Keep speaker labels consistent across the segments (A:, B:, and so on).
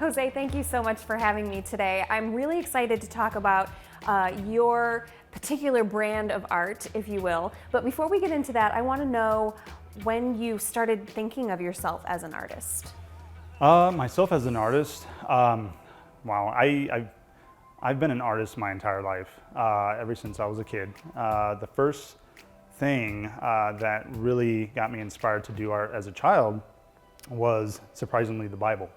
A: Jose, thank you so much for having me today. I'm really excited to talk about your particular brand of art, if you will. But before we get into that, I want to know when you started thinking of yourself as an artist.
B: Myself as an artist, wow, I've been an artist my entire life, ever since I was a kid. The first thing that really got me inspired to do art as a child was surprisingly the Bible.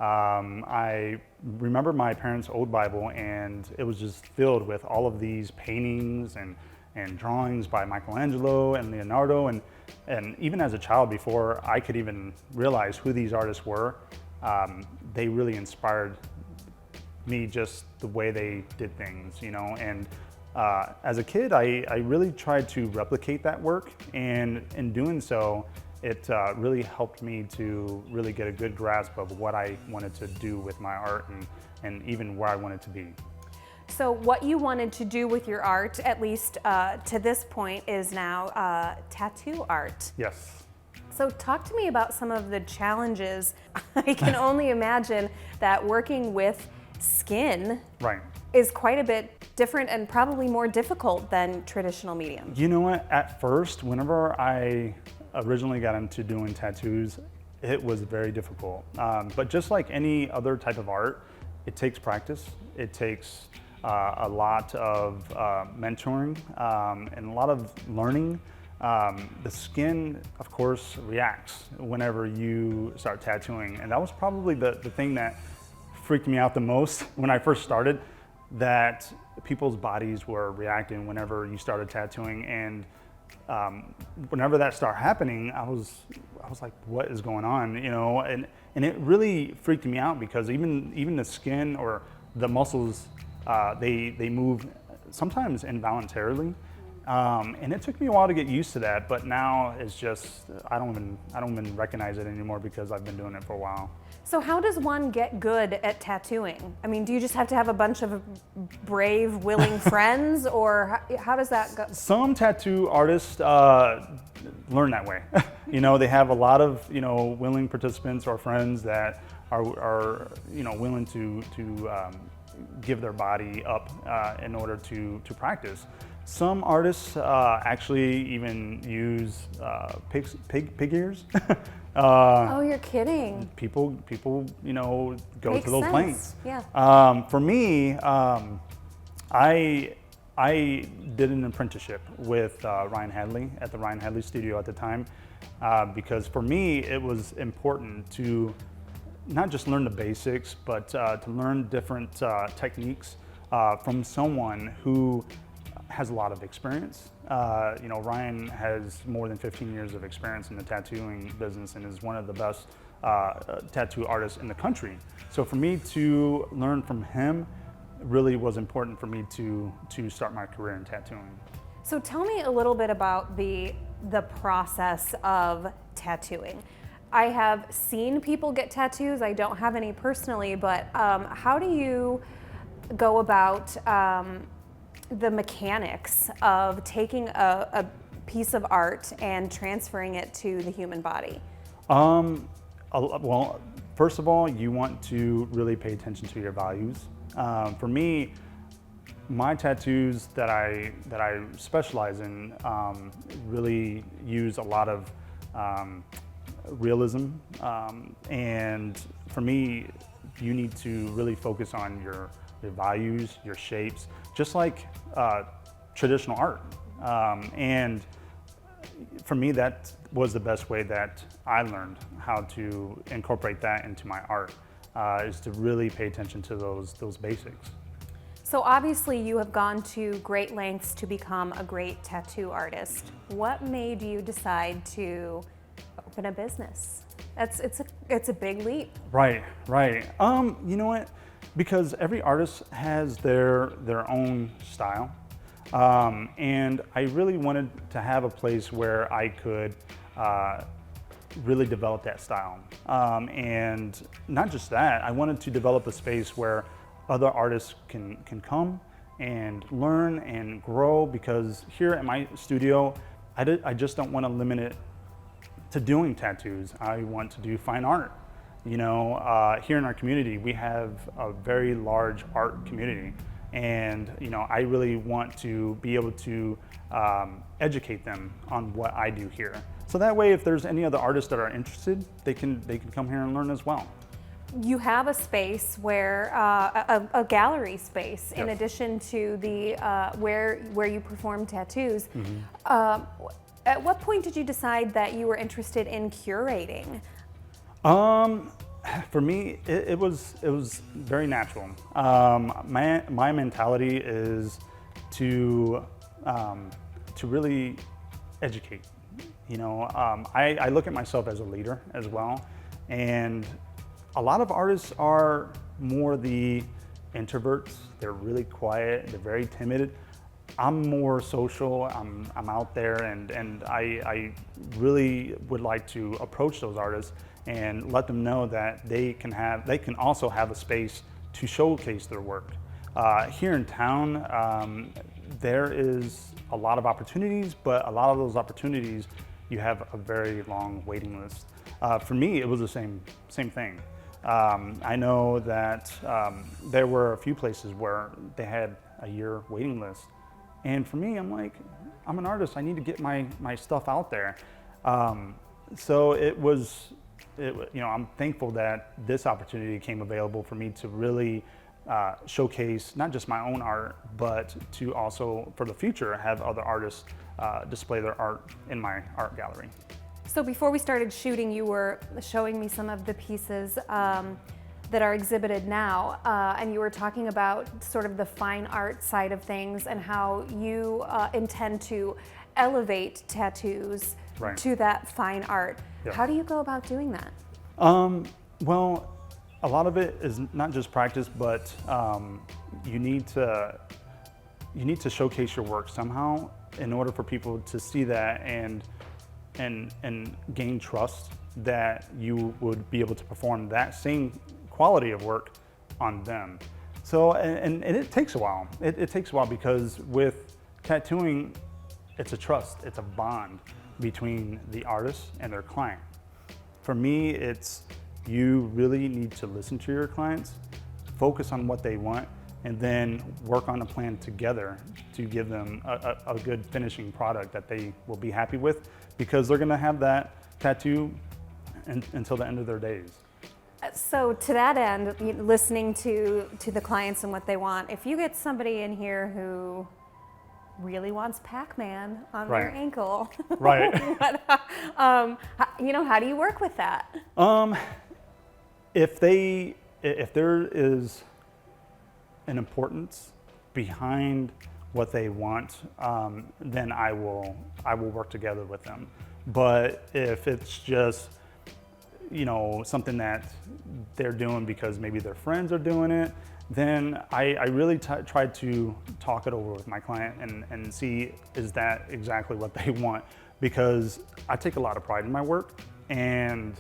B: I remember my parents' old Bible, and it was just filled with all of these paintings and drawings by Michelangelo and Leonardo, and even as a child, before I could even realize who these artists were, they really inspired me, just the way they did things, you know. And as a kid, I really tried to replicate that work, and in doing so, it really helped me to really get a good grasp of what I wanted to do with my art, and even where I wanted to be.
A: So what you wanted to do with your art, at least to this point, is now tattoo art.
B: Yes.
A: So talk to me about some of the challenges. I can only imagine that working with skin
B: Right.
A: is quite a bit different and probably more difficult than traditional mediums.
B: You know what, at first, whenever I originally got into doing tattoos, it was very difficult. But just like any other type of art, it takes practice. It takes a lot of mentoring and a lot of learning. The skin, of course, reacts whenever you start tattooing. And that was probably the thing that freaked me out the most when I first started, that people's bodies were reacting whenever you started tattooing. And whenever that started happening, I was like, what is going on, you know? And it really freaked me out, because even the skin or the muscles, they move sometimes involuntarily. And it took me a while to get used to that, but now it's just, I don't even recognize it anymore, because I've been doing it for a while.
A: So how does one get good at tattooing? I mean, do you just have to have a bunch of brave, willing friends, or how does that go?
B: Some tattoo artists learn that way. You know, they have a lot of, you know, willing participants or friends that are you know, willing to give their body up in order to practice. Some artists actually even use pig ears.
A: Oh, you're kidding.
B: People, you know, go
A: Makes
B: to those
A: sense.
B: lengths.
A: Yeah.
B: For me, I did an apprenticeship with Ryan Hadley at the Ryan Hadley studio at the time, because for me it was important to not just learn the basics, but to learn different techniques from someone who has a lot of experience. You know, Ryan has more than 15 years of experience in the tattooing business and is one of the best tattoo artists in the country. So for me to learn from him really was important for me to start my career in tattooing.
A: So tell me a little bit about the process of tattooing. I have seen people get tattoos. I don't have any personally, but how do you go about the mechanics of taking a piece of art and transferring it to the human body?
B: Well, first of all, you want to really pay attention to your values. For me, my tattoos that I specialize in really use a lot of realism, and for me, you need to really focus on your values, your shapes, just like traditional art. And for me, that was the best way that I learned how to incorporate that into my art, is to really pay attention to those basics.
A: So obviously you have gone to great lengths to become a great tattoo artist. What made you decide to open a business? It's a big leap.
B: Right. You know what? Because every artist has their own style, and I really wanted to have a place where I could really develop that style. And not just that, I wanted to develop a space where other artists can come and learn and grow, because here at my studio, I just don't want to limit it to doing tattoos. I want to do fine art. Here in our community, we have a very large art community, and I really want to be able to educate them on what I do here. So that way, if there's any other artists that are interested, they can come here and learn as well.
A: You have a space where a gallery space, in
B: Yes.
A: addition to the where you perform tattoos. At what point did you decide that you were interested in curating?
B: For me, it was very natural. My mentality is to really educate. I look at myself as a leader as well, and a lot of artists are more the introverts. They're really quiet. They're very timid. I'm more social. I'm out there, and I really would like to approach those artists and let them know that they can also have a space to showcase their work. Here in town, there is a lot of opportunities, but a lot of those opportunities, you have a very long waiting list. For me, it was the same thing. I know that there were a few places where they had a year waiting list. And for me, I'm like, I'm an artist. I need to get my stuff out there. So I'm thankful that this opportunity came available for me to really showcase not just my own art, but to also, for the future, have other artists display their art in my art gallery.
A: So before we started shooting, you were showing me some of the pieces that are exhibited now, and you were talking about sort of the fine art side of things and how you intend to elevate tattoos
B: Right.
A: to that fine art.
B: Yeah.
A: How do you go about doing that?
B: Well, a lot of it is not just practice, but you need to showcase your work somehow in order for people to see that and gain trust that you would be able to perform that same quality of work on them. So, and it takes a while. It takes a while because with tattooing, it's a trust, it's a bond between the artist and their client. For me, it's you really need to listen to your clients, focus on what they want, and then work on a plan together to give them a good finishing product that they will be happy with, because they're gonna have that tattoo until the end of their days.
A: So to that end, listening to the clients and what they want, if you get somebody in here who really wants Pac-Man on their
B: Right.
A: ankle,
B: Right.
A: how do you work with that?
B: If there is an importance behind what they want, then I will work together with them. But if it's just something that they're doing because maybe their friends are doing it, then I really try to talk it over with my client and see, is that exactly what they want? Because I take a lot of pride in my work, and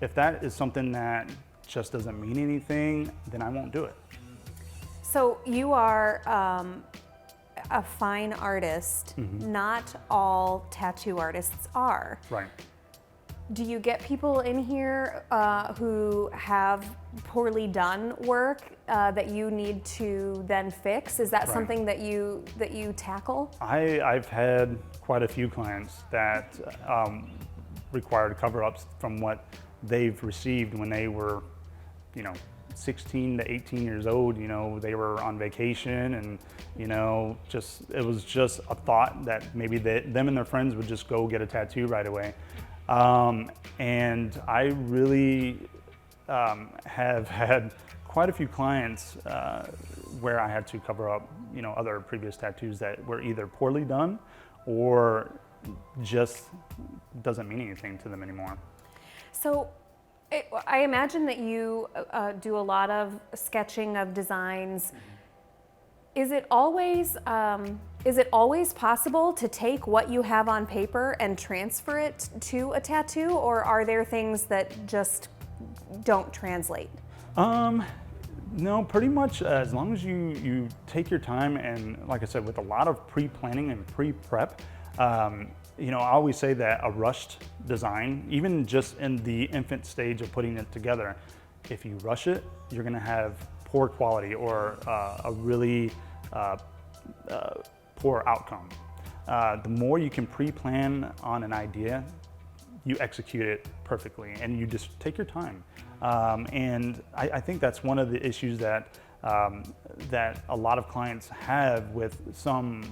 B: if that is something that just doesn't mean anything, then I won't do it.
A: So you are a fine artist.
B: Mm-hmm.
A: Not all tattoo artists are.
B: Right.
A: Do you get people in here who have poorly done work that you need to then fix? Is that
B: Right.
A: something that you tackle?
B: I've had quite a few clients that required cover-ups from what they've received when they were, 16 to 18 years old. They were on vacation, and it was just a thought that maybe them and their friends would just go get a tattoo right away. And I really have had quite a few clients where I had to cover up, other previous tattoos that were either poorly done or just doesn't mean anything to them anymore.
A: So I imagine that you do a lot of sketching of designs. Is it always possible to take what you have on paper and transfer it to a tattoo, or are there things that just don't translate?
B: No, pretty much as long as you take your time, and like I said, with a lot of pre-planning and pre-prep, you know, I always say that a rushed design, even just in the infant stage of putting it together, if you rush it, you're gonna have poor quality or a really poor outcome. The more you can pre-plan on an idea, you execute it perfectly and you just take your time. And I think that's one of the issues that that a lot of clients have with some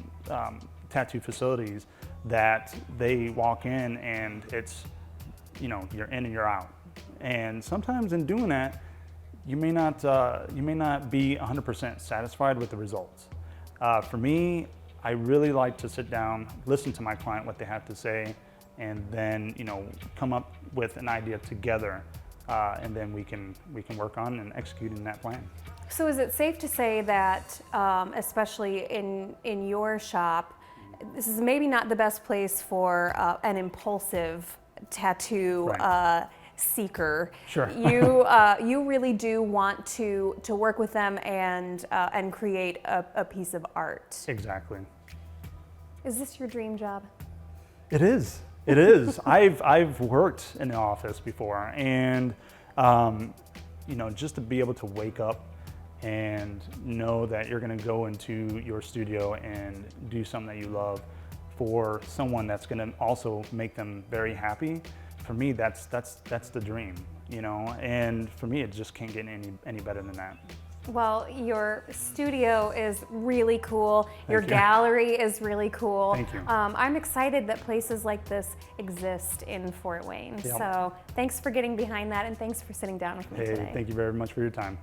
B: tattoo facilities, that they walk in and it's, you know, you're in and you're out. And sometimes in doing that, you may not be 100% satisfied with the results. For me, I really like to sit down, listen to my client, what they have to say, and then, you know, come up with an idea together, and then we can work on and executing that plan.
A: So is it safe to say that, especially in your shop, this is maybe not the best place for an impulsive tattoo
B: Right.
A: Seeker?
B: Sure.
A: You really do want to work with them and create a piece of art.
B: Exactly.
A: Is this your dream job?
B: It is. It is. I've worked in the office before, and you know, just to be able to wake up and know that you're going to go into your studio and do something that you love for someone that's going to also make them very happy. For me, that's the dream, you know. And for me, it just can't get any better than that.
A: Well, your studio is really cool. Your
B: you.
A: gallery is really cool.
B: Thank you.
A: I'm excited that places like this exist in Fort Wayne.
B: Yep.
A: So thanks for getting behind that, and thanks for sitting down with me
B: Hey,
A: today.
B: thank you very much for your time.